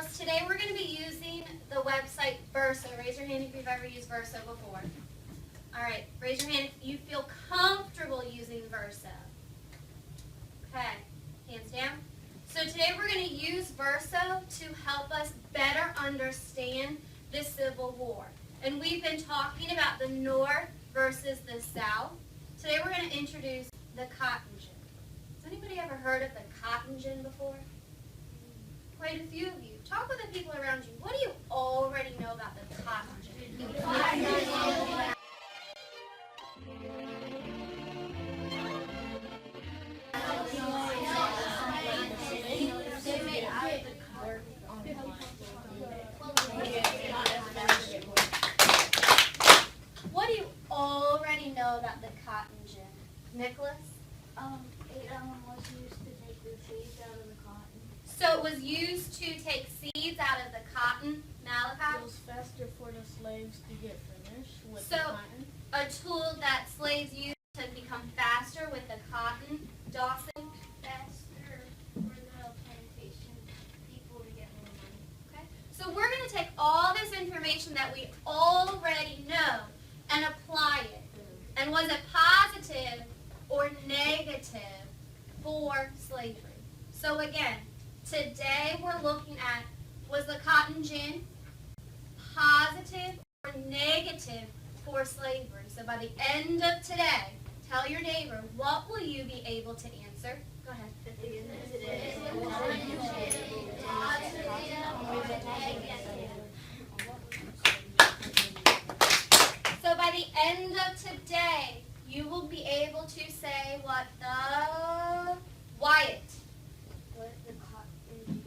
girls, today we're going to be using the website Verso. Raise your hand if you've ever used Verso before. All right, raise your hand if you feel comfortable using Verso. Okay, hands down. So today we're going to use Verso to help us better understand the Civil War. And we've been talking about the North versus the South. Today we're going to introduce the cotton gin. Has anybody ever heard of the cotton gin before? Quite a few of you. Talk with the people around you. What do you already know about the cotton gin? What do you already know about the cotton gin? Nicholas? It was used to take the seeds out of the cotton. So it was used to take seeds out of the cotton, Malachi? It was faster for the slaves to get finished with So- the cotton. A tool that slaves used to become faster with the cotton, Dawson? Faster for the plantation people to get more money. Okay. So we're going to take all this information that we already know and apply it. And was it positive or negative for slavery? So again, today we're looking at, was the cotton gin positive or negative for slavery? So by the end of today, tell your neighbor, what will you be able to answer? Go ahead. So by the end of today, you will be able to say what the Wyatt. What the cotton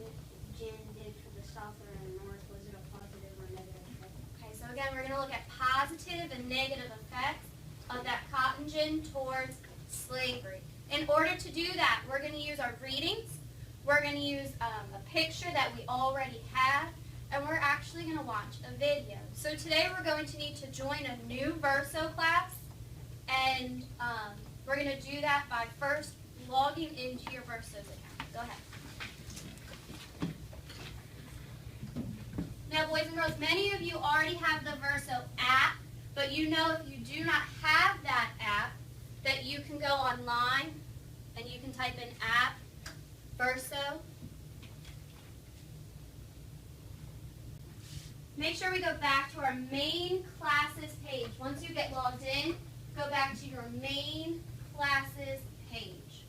gin did for the South or the North, was it a positive or negative effect? Okay, so again, we're going to look at positive and negative effects of that cotton gin towards slavery. In order to do that, we're going to use our readings. We're going to use a picture that we already have, and we're actually going to watch a video. So today we're going to need to join a new Verso class, and we're going to do that by first logging into your Verso's account. Go ahead. Now, boys and girls, many of you already have the Verso app, but you know if you do not have that app, that you can go online and you can type in app, Verso. Make sure we go back to our main classes page. Once you get logged in, go back to your main classes page.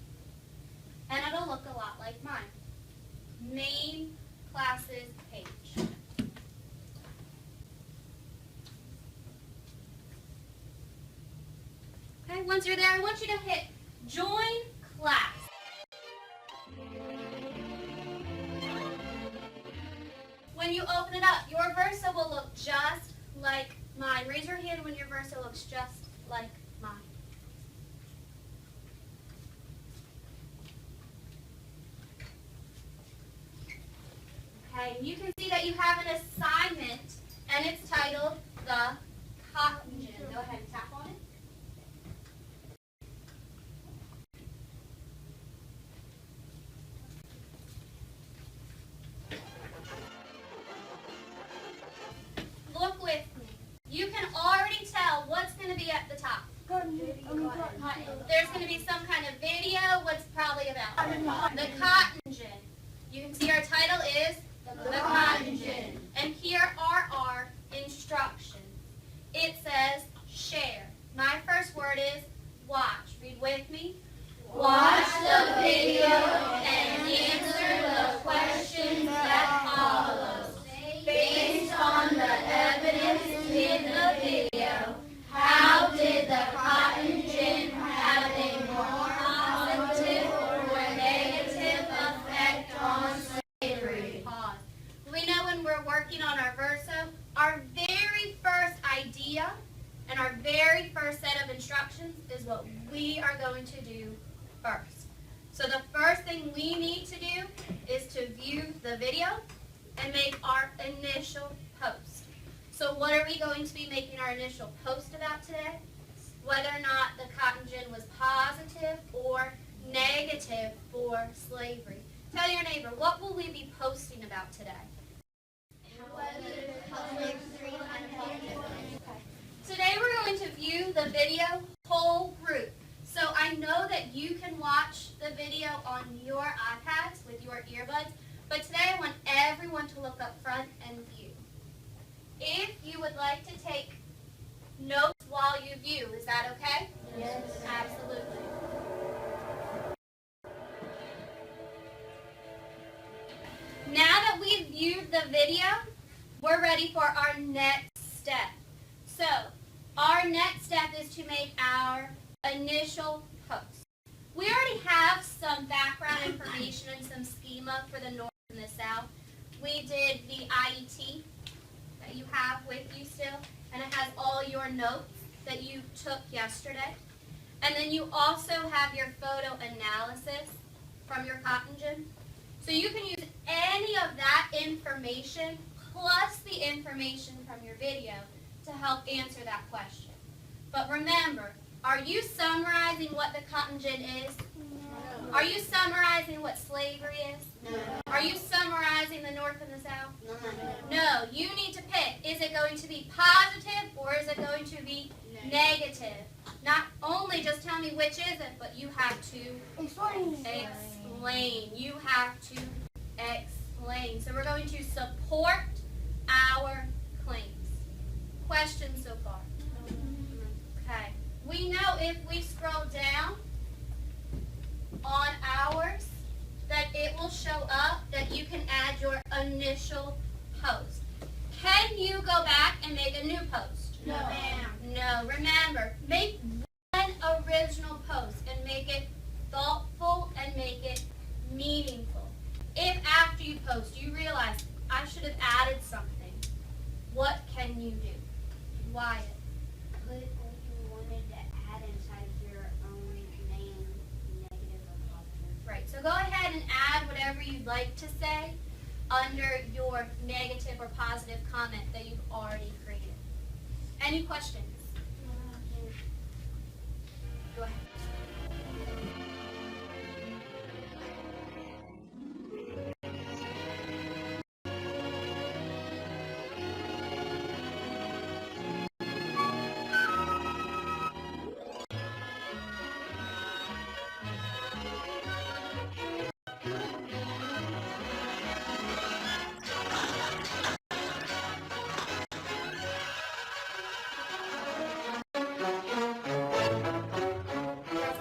And it'll look a lot like mine. Main classes page. Okay, once you're there, I want you to hit join class. When you open it up, your Verso will look just like mine. Raise your hand when your Verso looks just like mine. Okay, and you can see that you have an assignment, and it's titled The Cotton Gin. Go ahead and tap on it. Look with me. You can already tell what's going to be at the top. There's going to be some kind of video. What's it probably about? The cotton gin. You can see our title is The Cotton Gin. And here are our instructions. It says share. My first word is watch. Read with me. Watch the video and answer the questions that follow. Based on the evidence in the video, how did the cotton gin have a more positive or negative effect on slavery? Pause. We know when we're working on our Verso, our very first idea and our very first set of instructions is what we are going to do first. So the first thing we need to do is to view the video and make our initial post. So what are we going to be making our initial post about today? Whether or not the cotton gin was positive or negative for slavery. Tell your neighbor, what will we be posting about today? Today we're going to view the video whole group. So I know that you can watch the video on your iPads with your earbuds, but today I want everyone to look up front and view. If you would like to take notes while you view, is that okay? Yes. Absolutely. Now that we've viewed the video, we're ready for our next step. So, our next step is to make our initial post. We already have some background information and some schema for the North and the South. We did the IET that you have with you still, and it has all your notes that you took yesterday. And then you also have your photo analysis from your cotton gin. So you can use any of that information plus the information from your video to help answer that question. But remember, are you summarizing what the cotton gin is? No. Are you summarizing what slavery is? No. Are you summarizing the North and the South? No. No, you need to pick. Is it going to be positive or is it going to be negative? Not only just tell me which is it, but you have to explain. You have to explain. So we're going to support our claims. Questions so far? Okay. We know if we scroll down on ours that it will show up that you can add your initial post. Can you go back and make a new post? No. No. Remember, make one original post and make it thoughtful and make it meaningful. If after you post you realize, I should have added something, what can you do? Why it? Put what you wanted to add inside of your own name, negative or positive. Right, so go ahead and add whatever you'd like to say under your negative or positive comment that you've already created. Any questions? Go ahead.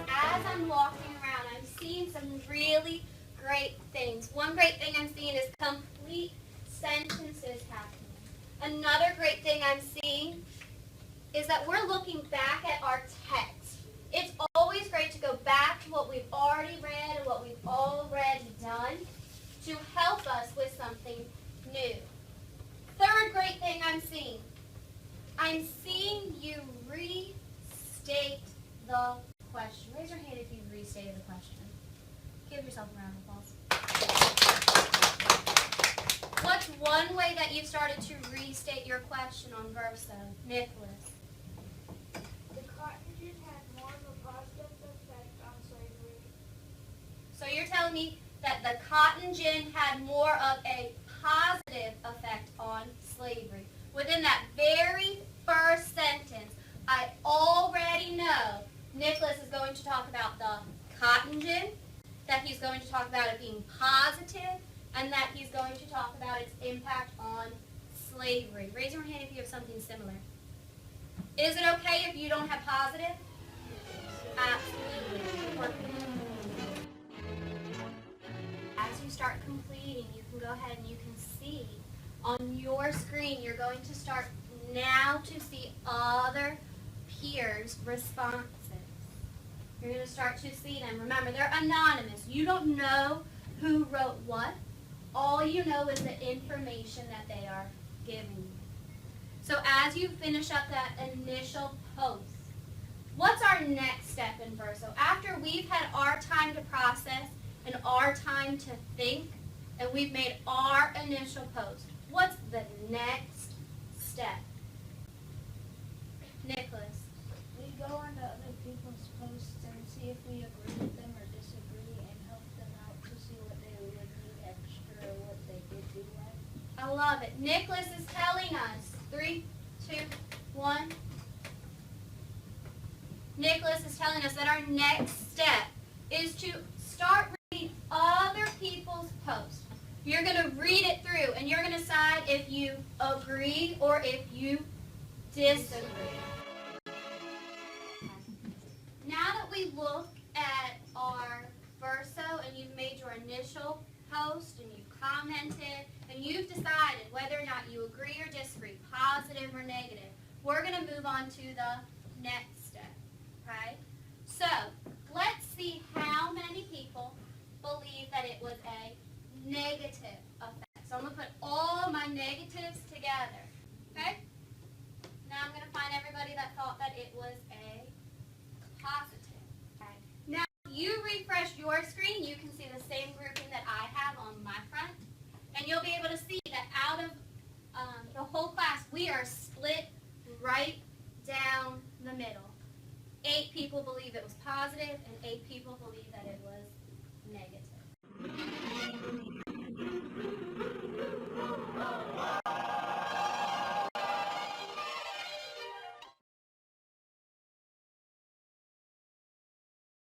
As I'm walking around, I'm seeing some really great things. One great thing I'm seeing is complete sentences happening. Another great thing I'm seeing is that we're looking back at our text. It's always great to go back to what we've already read and what we've already done to help us with something new. Third great thing I'm seeing you restate the question. Raise your hand if you restated the question. Give yourself a round of applause. What's one way that you've started to restate your question on Verso? Nicholas. The cotton gin had more of a positive effect on slavery. So you're telling me that the cotton gin had more of a positive effect on slavery. Within that very first sentence, I already know Nicholas is going to talk about the cotton gin, that he's going to talk about it being positive, and that he's going to talk about its impact on slavery. Raise your hand if you have something similar. Is it okay if you don't have positive? Absolutely. Perfect. As you start completing, you can go ahead and you can see on your screen, you're going to start now to see other peers' responses. You're going to start to see them. Remember, they're anonymous. You don't know who wrote what. All you know is the information that they are giving you. So as you finish up that initial post, what's our next step in Verso? After we've had our time to process and our time to think, and we've made our initial post, what's the next step? Nicholas. We go into other people's posts and see if we agree with them or disagree and help them out to see what they would do extra or what they did do right. I love it. Nicholas is telling us. 3, 2, 1. Nicholas is telling us that our next step is to start reading other people's posts. You're going to read it through, and you're going to decide if you agree or if you disagree. Now that we look at our verso and you've made your initial post and you've commented and you've decided whether or not you agree or disagree, positive or negative, we're going to move on to the next step. Okay? So, let's see how many people believe that it was a negative effect. So I'm going to put all my negatives together. Okay? Now I'm going to find everybody that thought that it was a positive. Okay. Now, you refresh your screen, you can see the same grouping that I have on my front. And you'll be able to see that out of the whole class, we are split right down the middle. 8 people believe it was positive, and 8 people believe that it was negative.